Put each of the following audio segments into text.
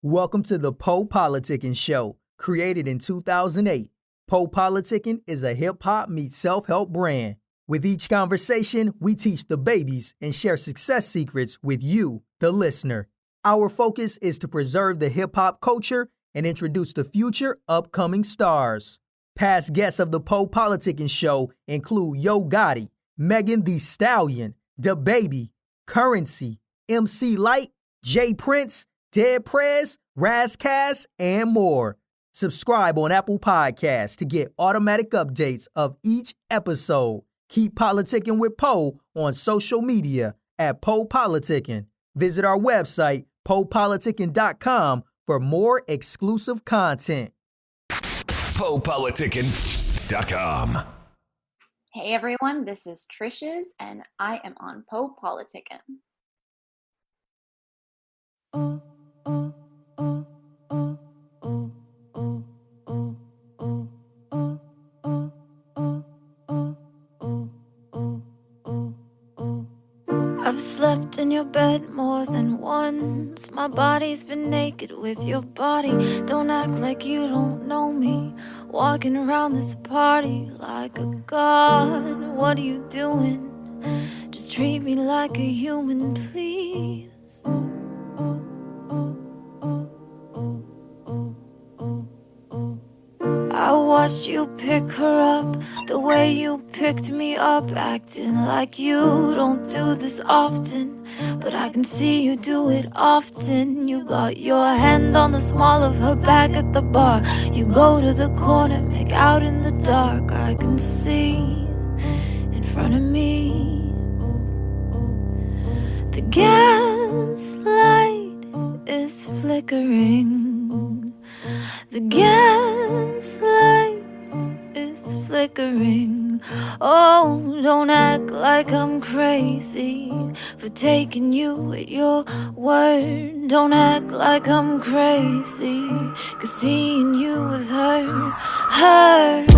Welcome to the PoPolitickin show. Created in 2008, PoPolitickin is a hip-hop meets self-help brand. With each conversation, we teach the babies and share success secrets with you, the listener. Our focus is to preserve the hip-hop culture and introduce the future upcoming stars. Past guests of the PoPolitickin show include Yo Gotti, Megan Thee Stallion, DaBaby, Currency, MC Lyte, Jay Prince, Dead Prez, Razcast, and more. Subscribe on Apple Podcasts to get automatic updates of each episode. Keep politicking with Po on social media at PoPolitickin. Visit our website, PoPolitickin.com, for more exclusive content. PoPolitickin.com. Hey everyone, this is TRISHES and I am on PoPolitickin. I've slept in your bed more than once. My body's been naked with your body. Don't act like you don't know me. Walking around this party like a god. What are you doing? Just treat me like a human, please. I watched you pick her up the way you picked me up, acting like you don't do this often, but I can see you do it often. You got your hand on the small of her back at the bar. You go to the corner, make out in the dark. I can see in front of me the gas light is flickering. The gas light is flickering. Oh, don't act like I'm crazy for taking you at your word. Don't act like I'm crazy, 'cause seeing you with her hurt.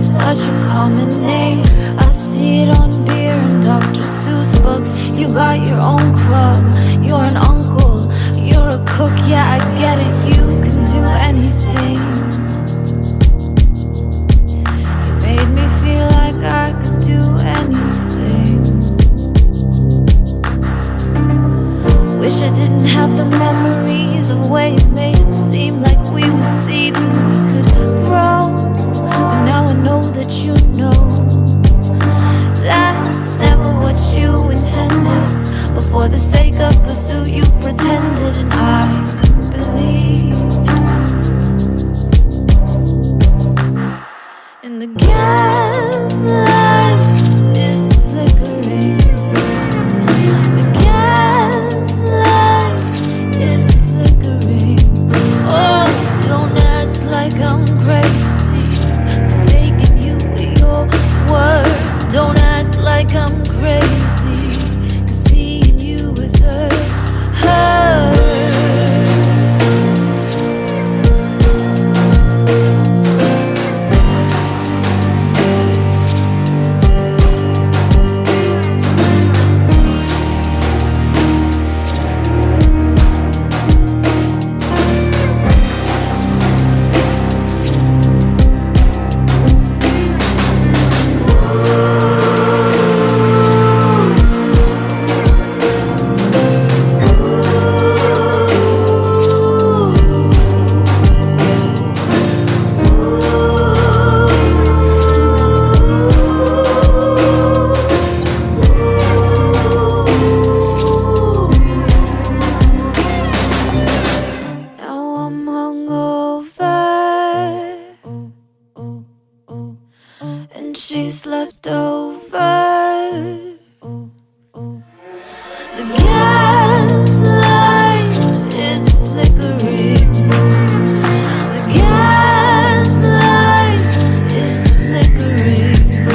Such a common name. I see it on beer and Dr. Seuss books. You got your own club. You're an uncle. You're a cook. Yeah, I get it. You can do anything. You made me feel like I could do anything. Wish I didn't have the memories of where you made it seem like we were seeds and we could grow. But now I know that you know that's never what you intended. But for the sake of pursuit you pretended, and I believed in the gas light is flickering. The gas light is flickering. Oh, don't act like I'm crazy. Don't act like I'm crazy, 'cause seeing you with her hurt. The gas light is flickering.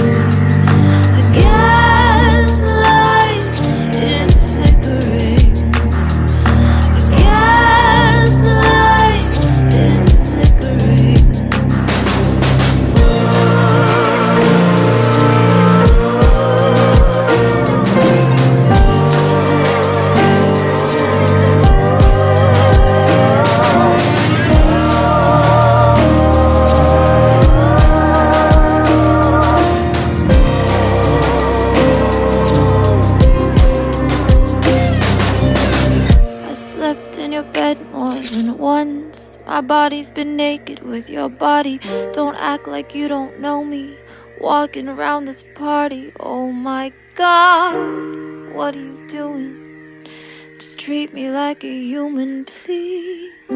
body's been naked with your body. Don't act like you don't know me. Walking around this party, oh my God, what are you doing? Just treat me like a human, please.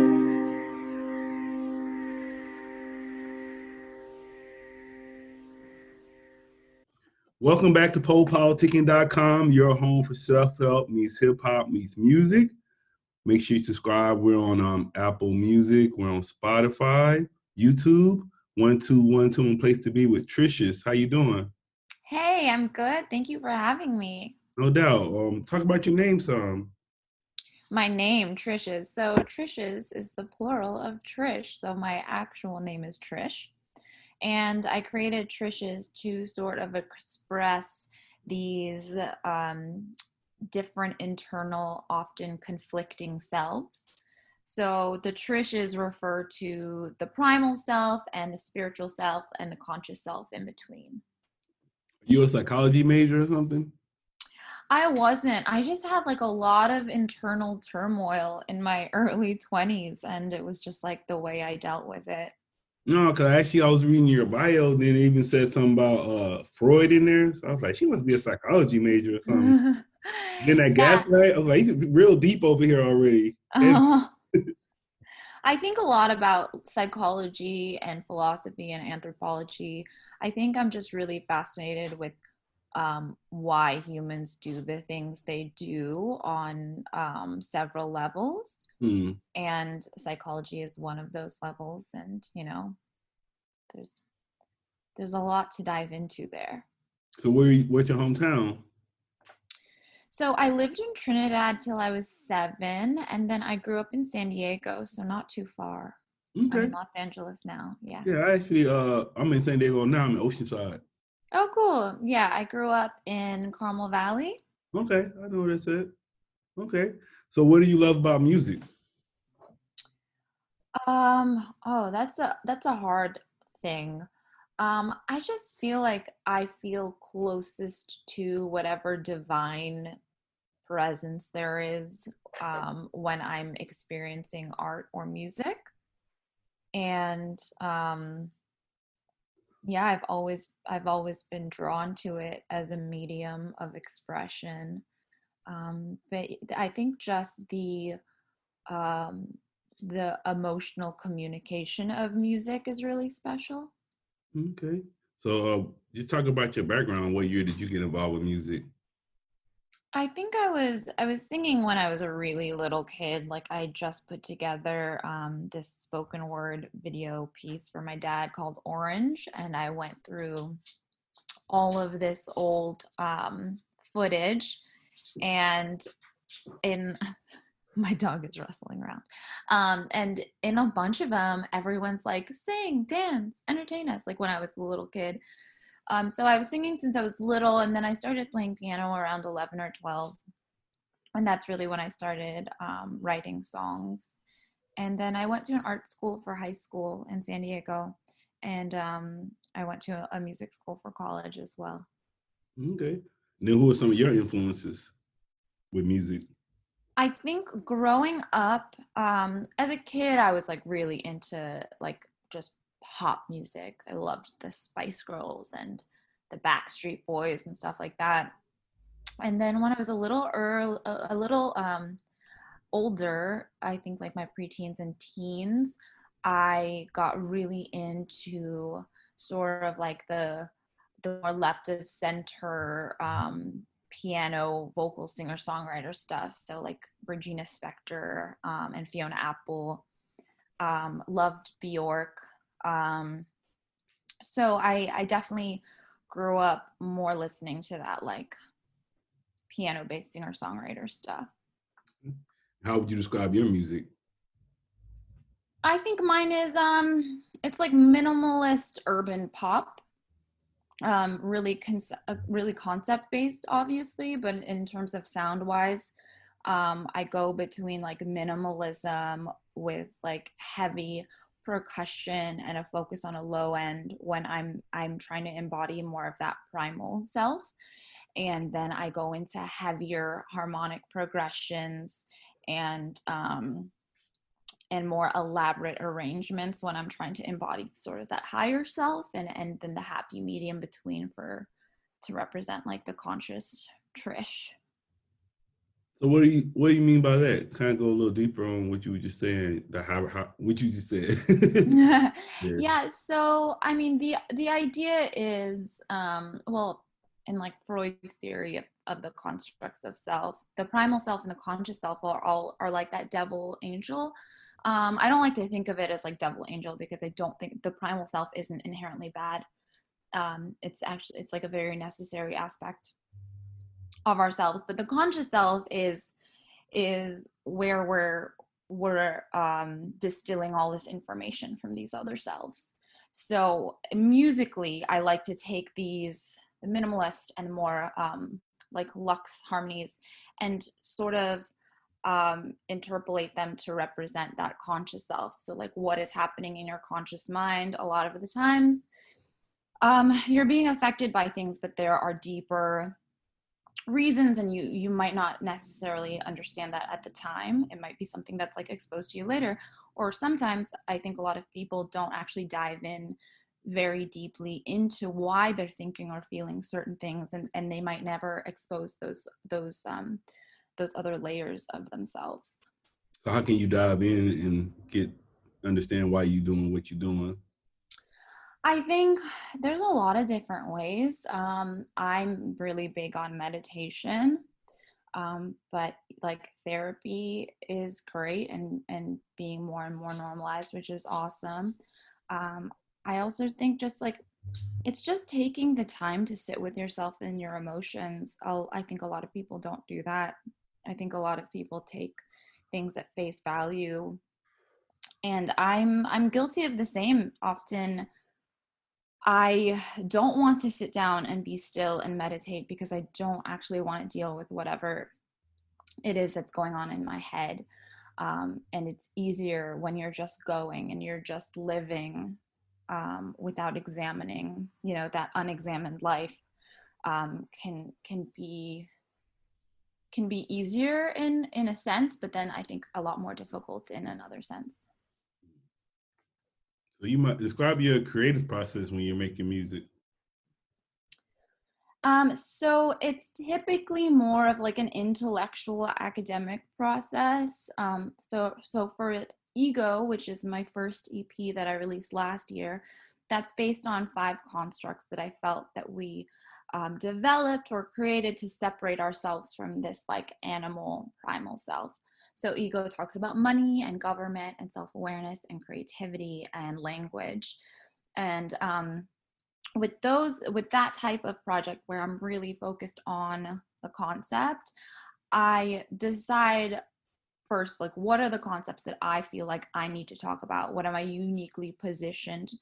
Welcome back to PoPolitickin.com, your home for self-help meets hip-hop meets music. Make sure you subscribe. We're on Apple Music. We're on Spotify, YouTube. 1212, and place to be with TRISHES. How you doing? Hey, I'm good. Thank you for having me. No doubt. Talk about your name some. My name, Trishes. So Trishes is the plural of Trish. So my actual name is Trish. And I created Trishes to sort of express these different internal, often conflicting selves. So the Trishes refer to the primal self and the spiritual self and the conscious self in between. You a psychology major or something? I wasn't. I just had like a lot of internal turmoil in my early 20s, and it was just like the way I dealt with it. No, because actually I was reading your bio, and then it even said something about Freud in there. So I was like, she must be a psychology major or something. Then that Yeah. gaslight, I was like, you real deep over here already. I think a lot about psychology and philosophy and anthropology. I think I'm just really fascinated with why humans do the things they do on several levels. And psychology is one of those levels. And, you know, there's a lot to dive into there. So what's your hometown? So I lived in Trinidad till I was 7, and then I grew up in San Diego, so not too far. Okay. I'm in Los Angeles now. Yeah. Yeah, I actually I'm in San Diego now. I'm in Oceanside. Oh, cool. Yeah, I grew up in Carmel Valley. Okay, I know where that's at. Okay. So what do you love about music? Oh, that's a hard thing. I just feel like I feel closest to whatever divine presence there is when I'm experiencing art or music. And yeah, I've always been drawn to it as a medium of expression. But I think just um, the emotional communication of music is really special. Okay. So just talk about your background. What year did you get involved with music? I think I was singing when I was a really little kid. Like I just put together this spoken word video piece for my dad called Orange, and I went through all of this old footage, and in my dog is rustling around. And in a bunch of them, everyone's like, sing, dance, entertain us, like when I was a little kid. So I was singing since I was little, and then I started playing piano around 11 or 12. And that's really when I started writing songs. And then I went to an art school for high school in San Diego. And I went to a music school for college as well. Okay. And then who are some of your influences with music? I think growing up, as a kid, I was like really into like just pop music. I loved the Spice Girls and the Backstreet Boys and stuff like that. And then when I was a little older, I think like my preteens and teens, I got really into sort of like the more left of center piano vocal singer songwriter stuff. So like Regina Spektor and Fiona Apple. Loved Bjork. So I definitely grew up more listening to that like piano based singer songwriter stuff. How would you describe your music? I think mine is it's like minimalist urban pop. Really concept based, obviously, but in terms of sound wise, I go between like minimalism with like heavy percussion and a focus on a low end when I'm trying to embody more of that primal self. And then I go into heavier harmonic progressions and and more elaborate arrangements when I'm trying to embody sort of that higher self, and then the happy medium between to represent like the conscious Trish. So what do you mean by that? Kind of go a little deeper on what you were just saying, what you just said. Yeah, so I mean the idea is well, in like Freud's theory of the constructs of self, the primal self and the conscious self are like that devil angel. I don't like to think of it as like devil angel because I don't think the primal self isn't inherently bad. It's like a very necessary aspect of ourselves, but the conscious self is where we're distilling all this information from these other selves. So musically, I like to take the minimalist and more like luxe harmonies and sort of interpolate them to represent that conscious self. So like what is happening in your conscious mind a lot of the times. You're being affected by things, but there are deeper reasons, and you might not necessarily understand that at the time. It might be something that's like exposed to you later, or sometimes I think a lot of people don't actually dive in very deeply into why they're thinking or feeling certain things, and they might never expose those other layers of themselves. So how can you dive in and understand why you're doing what you're doing? I think there's a lot of different ways. I'm really big on meditation, but like therapy is great and being more and more normalized, which is awesome. I also think just like it's just taking the time to sit with yourself and your emotions. I think a lot of people don't do that. I think a lot of people take things at face value, and I'm guilty of the same. Often I don't want to sit down and be still and meditate because I don't actually want to deal with whatever it is that's going on in my head. And it's easier when you're just going and you're just living without examining, that unexamined life can be easier in a sense, but then I think a lot more difficult in another sense. So you might describe your creative process when you're making music. So it's typically more of like an intellectual academic process. So for Ego, which is my first EP that I released last year, that's based on 5 constructs that I felt that we developed or created to separate ourselves from this like animal primal self. So Ego talks about money and government and self-awareness and creativity and language. And with that type of project where I'm really focused on the concept, I decide first, like, what are the concepts that I feel like I need to talk about? What am I uniquely positioned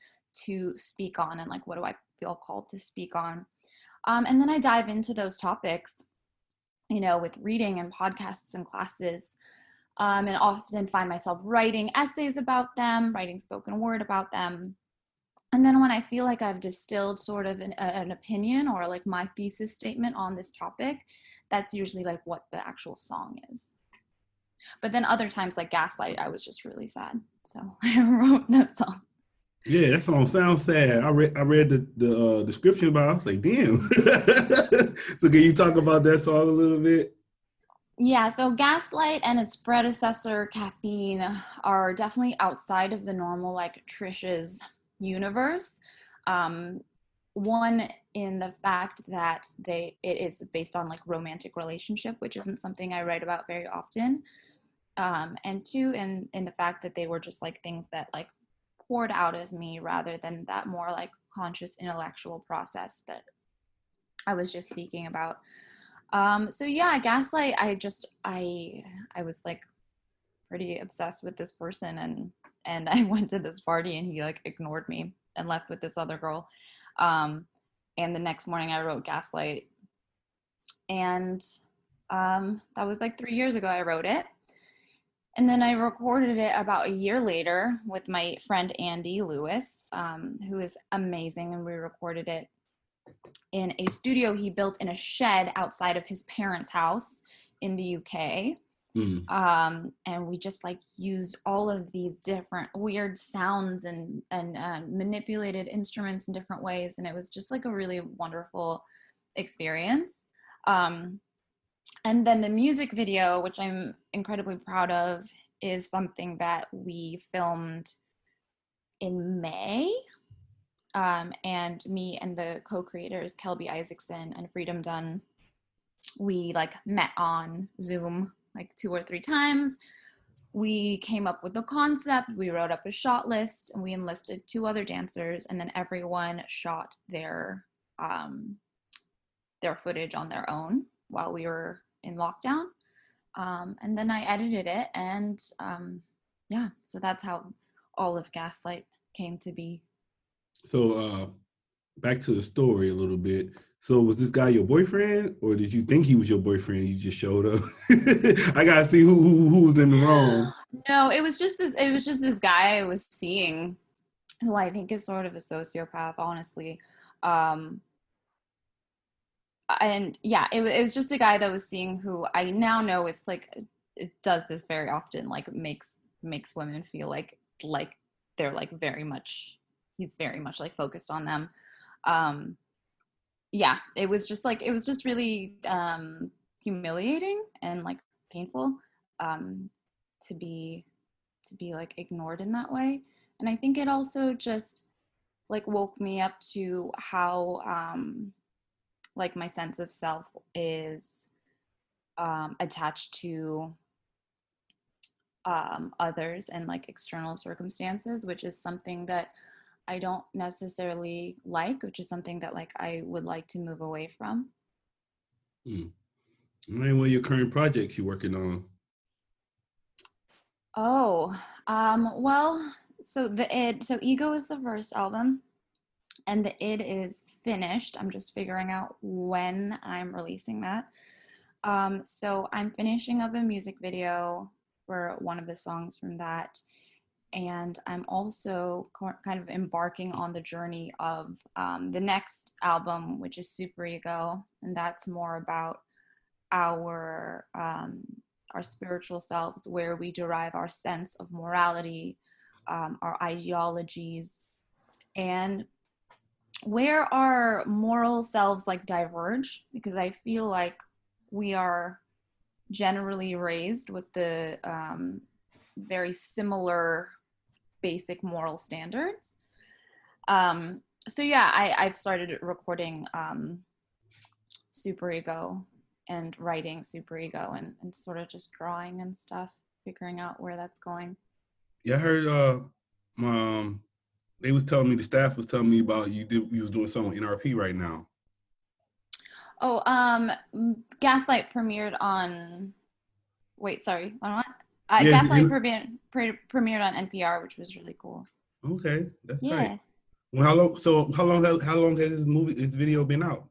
to speak on? And like, what do I feel called to speak on? And then I dive into those topics, with reading and podcasts and classes, and often find myself writing essays about them, writing spoken word about them. And then when I feel like I've distilled sort of an opinion or like my thesis statement on this topic, that's usually like what the actual song is. But then other times, like Gaslight, I was just really sad, so I wrote that song. Yeah, that song sounds sad. I read the description about it. I was like, damn. So can you talk about that song a little bit? Yeah, so Gaslight and its predecessor, Caffeine, are definitely outside of the normal like TRISHES universe. One, in the fact that it is based on like romantic relationship, which isn't something I write about very often. And 2, in the fact that they were just like things that like poured out of me rather than that more like conscious intellectual process that I was just speaking about. So yeah, Gaslight, I was like pretty obsessed with this person, and I went to this party and he like ignored me and left with this other girl. And the next morning I wrote Gaslight, and that was like 3 years ago I wrote it. And then I recorded it about a year later with my friend Andy Lewis, who is amazing, and we recorded it in a studio he built in a shed outside of his parents' house in the UK. And we just like used all of these different weird sounds and manipulated instruments in different ways, and it was just like a really wonderful experience. And then the music video, which I'm incredibly proud of, is something that we filmed in May. And me and the co-creators, Kelby Isaacson and Freedom Dunn, we like met on Zoom like 2 or 3 times. We came up with the concept, we wrote up a shot list, and we enlisted 2 other dancers, and then everyone shot their footage on their own while we were in lockdown. And then I edited it, and yeah, so that's how all of Gaslight came to be. So back to the story a little bit. So was this guy your boyfriend, or did you think he was your boyfriend and you just showed up? I gotta see who was in the wrong. No, it was just this guy I was seeing, who I think is sort of a sociopath, honestly. And yeah, it was just a guy that was seeing, who I now know is like, it does this very often, like makes women feel like they're like he's very much like focused on them. Yeah, it was just really humiliating and like painful to be like ignored in that way. And I think it also just like woke me up to how like my sense of self is attached to others and like external circumstances, which is something that I don't necessarily like, which is something that like I would like to move away from. What are your current projects you're working on? Oh, well, so Ego is the first album, and the Id is finished. I'm just figuring out when I'm releasing that. So I'm finishing up a music video for one of the songs from that. And I'm also kind of embarking on the journey of the next album, which is Super Ego. And that's more about our spiritual selves, where we derive our sense of morality, our ideologies, and where our moral selves like diverge, because I feel like we are generally raised with the very similar basic moral standards. So yeah, I've started recording Super Ego and writing Super Ego and sort of just drawing and stuff, figuring out where that's going. Yeah, I heard they was telling me, the staff was telling me about you was doing something on NRP right now. Oh, Gaslight premiered on, wait, sorry, on what? Gaslight premiered on NPR, which was really cool. Okay, that's yeah. Right. Well, how long has this video been out?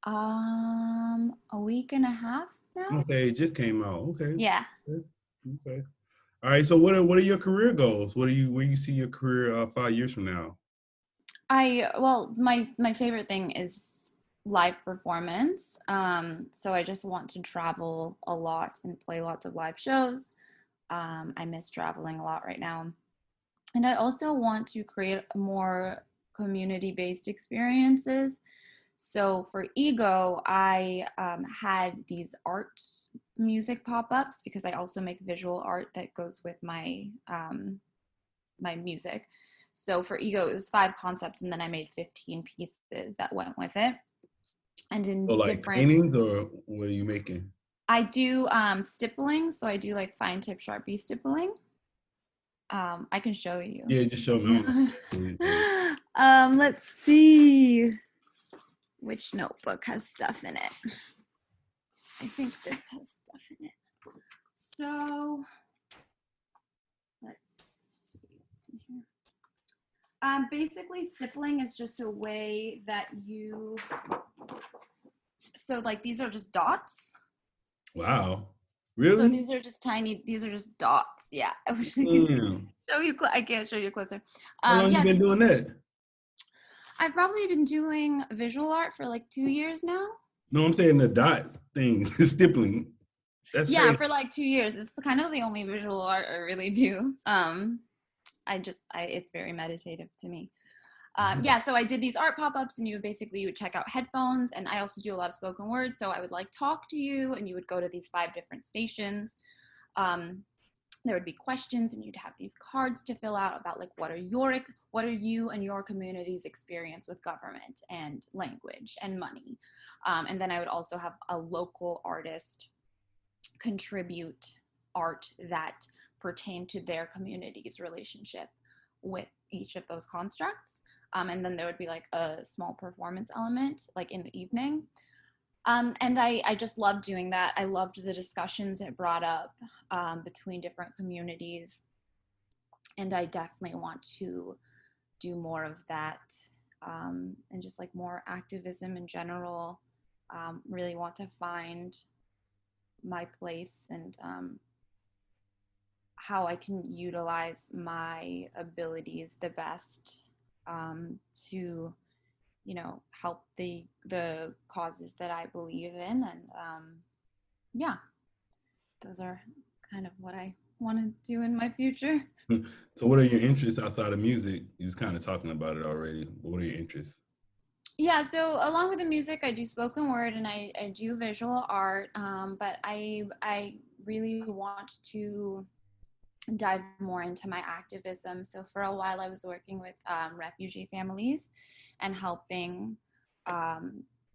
A week and a half now. Okay, it just came out. Okay. Yeah. Okay. All right. So what are your career goals? Where you see your career 5 years from now? My favorite thing is live performance. So I just want to travel a lot and play lots of live shows. I miss traveling a lot right now. And I also want to create more community-based experiences. So for Ego, I had these art music pop-ups, because I also make visual art that goes with my my music. So for Ego, it was 5 concepts, and then I made 15 pieces that went with it. And in different paintings, or what are you making? I do stippling, so I do like fine tip Sharpie stippling. I can show you. Yeah, just show me. Let's see which notebook has stuff in it. I think this has stuff in it. So let's see what's in here. Basically, stippling is just a way that so like these are just dots. Wow. Really? So these are just dots. Yeah. I can't show you closer. How long you been doing that? I've probably been doing visual art for like 2 years now. No, I'm saying the dots thing, stippling. That's Yeah, crazy. for like 2 years. It's kind of the only visual art I really do. It's very meditative to me. Yeah, so I did these art pop-ups, and you would check out headphones, and I also do a lot of spoken word, so I would like talk to you, and you would go to these 5 different stations. There would be questions, and you'd have these cards to fill out about like what are you and your community's experience with government and language and money. And then I would also have a local artist contribute art that pertain to their community's relationship with each of those constructs. And then there would be like a small performance element like in the evening. And I just loved doing that. I loved the discussions it brought up between different communities. And I definitely want to do more of that, and just like more activism in general. Really want to find my place and how I can utilize my abilities the best to, help the causes that I believe in. And yeah, those are kind of what I want to do in my future. So what are your interests outside of music? You was kind of talking about it already. What are your interests? Yeah, so along with the music, I do spoken word and I do visual art, but I really want to dive more into my activism. So for a while I was working with refugee families and helping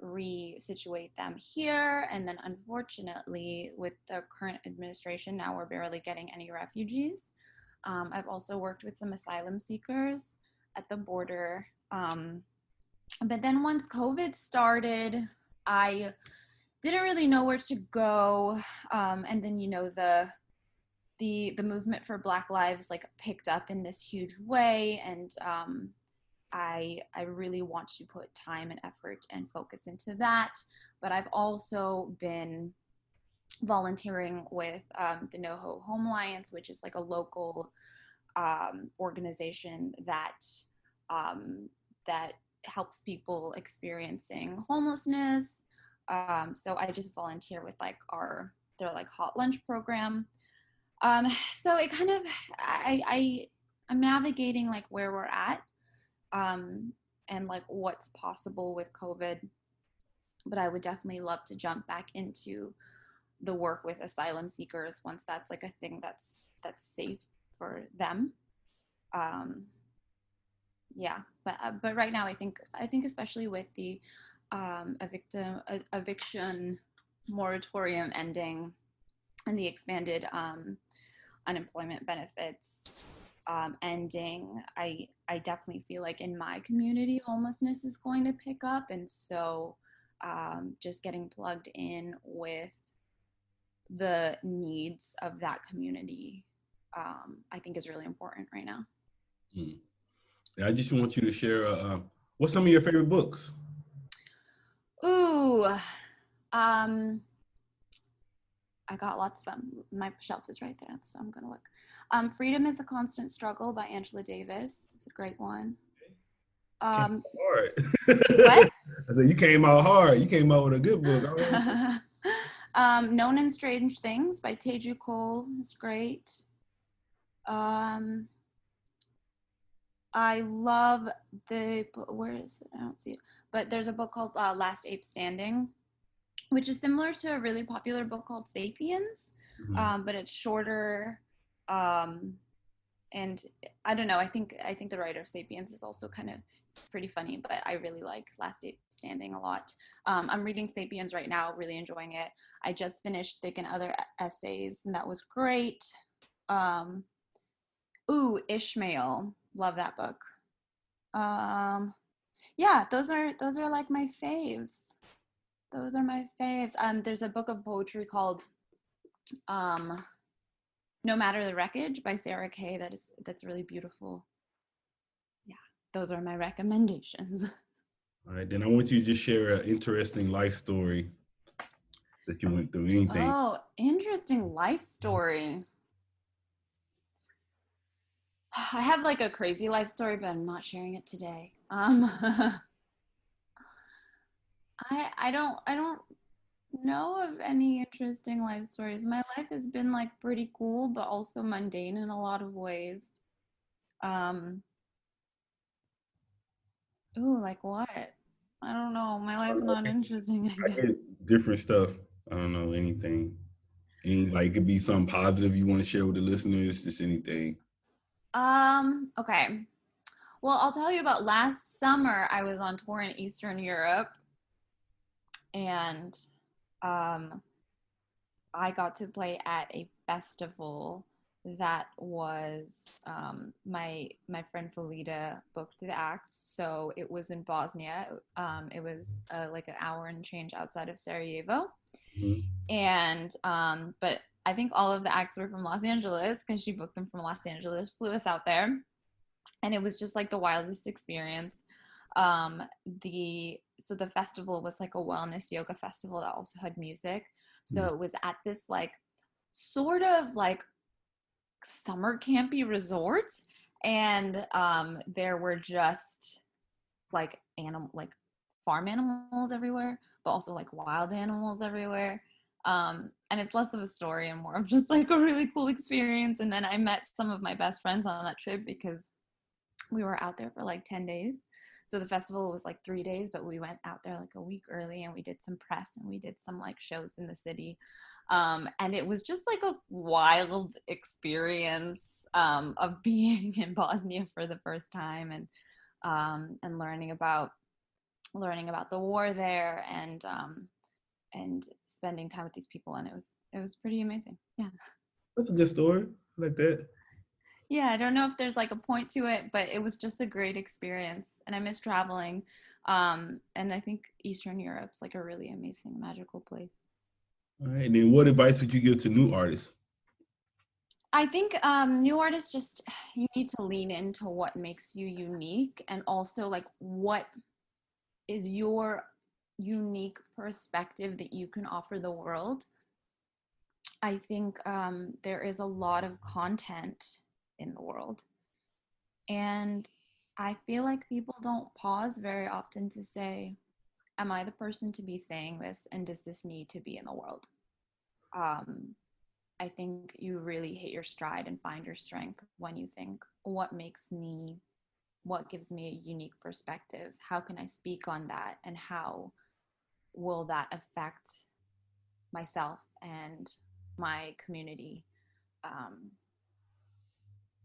resituate them here. And then unfortunately with the current administration, now we're barely getting any refugees. I've also worked with some asylum seekers at the border. But then once COVID started, I didn't really know where to go. And then, the movement for Black Lives like picked up in this huge way, and I really want to put time and effort and focus into that. But I've also been volunteering with the NoHo Home Alliance, which is like a local organization that that helps people experiencing homelessness. So I just volunteer with like their like hot lunch program. So it kind of, I'm navigating like where we're at, and like what's possible with COVID, but I would definitely love to jump back into the work with asylum seekers once that's like a thing that's safe for them. Yeah, but right now I think especially with the eviction moratorium ending and the expanded unemployment benefits ending, I definitely feel like in my community homelessness is going to pick up, and so just getting plugged in with the needs of that community I think is really important right now. I just want you to share what's some of your favorite books? Ooh, I got lots of them. My shelf is right there, so I'm gonna look. Freedom is a Constant Struggle by Angela Davis. It's a great one. Hard. What? I said you came out hard. You came out with a good book. Known and Strange Things by Teju Cole is great. I love where is it? I don't see it. But there's a book called Last Ape Standing, which is similar to a really popular book called Sapiens, but it's shorter. And I don't know, I think the writer of Sapiens is also it's pretty funny, but I really like Last Ape Standing a lot. I'm reading Sapiens right now, really enjoying it. I just finished Thick and Other Essays, and that was great. Ishmael, love that book. Yeah, those are like my faves. Those are my faves. There's a book of poetry called No Matter the Wreckage by Sarah Kay that's really beautiful. Yeah, those are my recommendations. All right, then I want you to just share an interesting life story that you went through. Anything? Oh, interesting life story. I have like a crazy life story, but I'm not sharing it today. I don't know of any interesting life stories. My life has been like pretty cool, but also mundane in a lot of ways. Um, ooh, like what? I don't know. My life's not interesting, I I guess. get different stuff. I don't know anything. Any like it could be something positive you want to share with the listeners, just anything. Okay. Well, I'll tell you about last summer. I was on tour in Eastern Europe, and um, I got to play at a festival that was my friend Felita booked the acts. So it was in Bosnia. It was like an hour and change outside of Sarajevo, Mhm. and but I think all of the acts were from Los Angeles because she booked them from Los Angeles, flew us out there, and it was just like the wildest experience. um the festival was like a wellness yoga festival that also had music, so Mhm. it was at this like sort of like summer campy resort, and there were just like animal like farm animals everywhere, but also like wild animals everywhere. And it's less of a story and more of just like a really cool experience. And then I met some of my best friends on that trip because we were out there for like 10 days. So the festival was like 3 days, but we went out there like a week early and we did some press and we did some like shows in the city. And it was just like a wild experience of being in Bosnia for the first time, and learning about the war there, and spending time with these people. And it was pretty amazing. Yeah. That's a good story. I like that. Yeah, I don't know if there's like a point to it, but it was just a great experience, and I miss traveling. And I think Eastern Europe's like a really amazing, magical place. All right. And then what advice would you give to new artists? I think new artists just you need to lean into what makes you unique, and also like what is your unique perspective that you can offer the world. I think there is a lot of content in the world. And I feel like people don't pause very often to say, am I the person to be saying this? And does this need to be in the world? Um, I think you really hit your stride and find your strength when you think, what gives me a unique perspective? How can I speak on that? And how will that affect myself and my community? Um,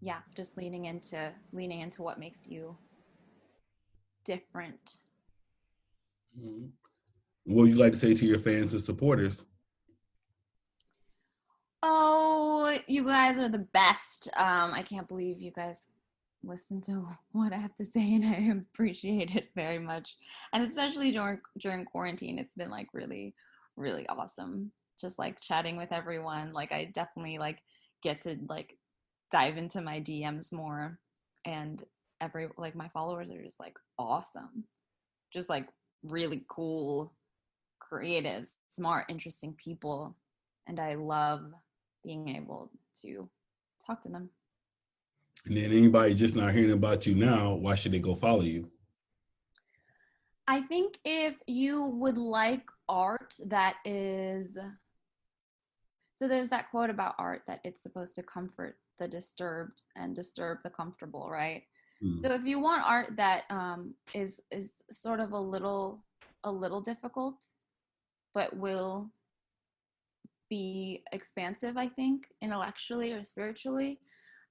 yeah, just leaning into what makes you different. Mhm. What would you like to say to your fans and supporters? Oh, you guys are the best. I can't believe you guys listen to what I have to say, and I appreciate it very much. And especially during quarantine, it's been like really, really awesome. Just like chatting with everyone. Like I definitely like get to like dive into my DMs more, and every like my followers are just like awesome. Just like really cool, creative, smart, interesting people, and I love being able to talk to them. And then anybody just not hearing about you now, why should they go follow you? I think if you would like art that is, so there's that quote about art that it's supposed to comfort the disturbed and disturb the comfortable, right? Hmm. So if you want art that is sort of a little difficult, but will be expansive, I think, intellectually or spiritually,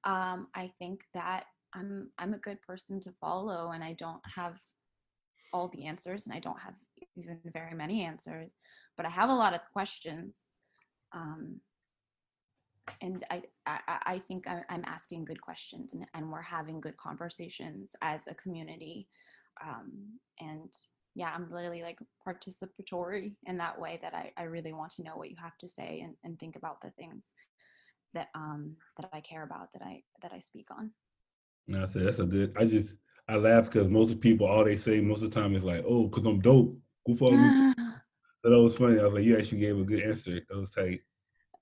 I think that I'm a good person to follow, and I don't have all the answers, and I don't have even very many answers, but I have a lot of questions, um, and I think I'm asking good questions, and we're having good conversations as a community, and yeah, I'm really like participatory in that way, that I really want to know what you have to say, and think about the things that I care about, that I speak on. And I said, that's a good, I laugh because most of the people, all they say most of the time is like, oh, because I'm dope. Go follow me. So that was funny. I was like, you actually gave a good answer. That was tight.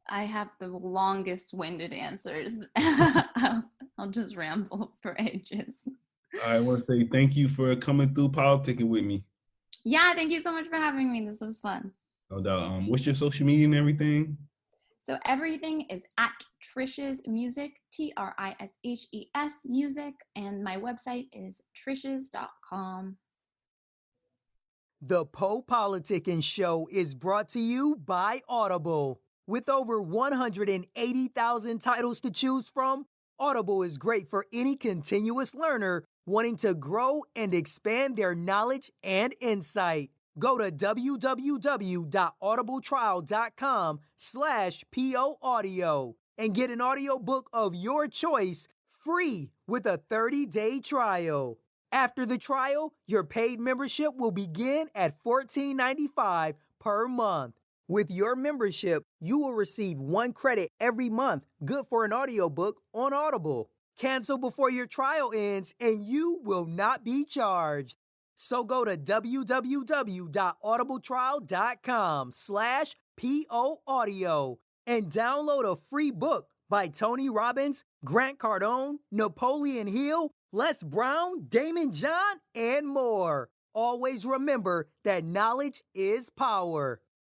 I have the longest winded answers. I'll just ramble for ages. I want to say thank you for coming through politicking with me. Yeah, thank you so much for having me. This was fun. No doubt. What's your social media and everything? So everything is at TRISHES Music, TRISHES Music, and my website is trishes.com. The PoPolitickin Show is brought to you by Audible. With over 180,000 titles to choose from, Audible is great for any continuous learner wanting to grow and expand their knowledge and insight. Go to www.audibletrial.com/POAudio and get an audiobook of your choice free with a 30-day trial. After the trial, your paid membership will begin at $14.95 per month. With your membership, you will receive 1 credit every month, good for an audiobook on Audible. Cancel before your trial ends and you will not be charged. So go to www.audibletrial.com/POAudio and download a free book by Tony Robbins, Grant Cardone, Napoleon Hill, Les Brown, Damon John, and more. Always remember that knowledge is power.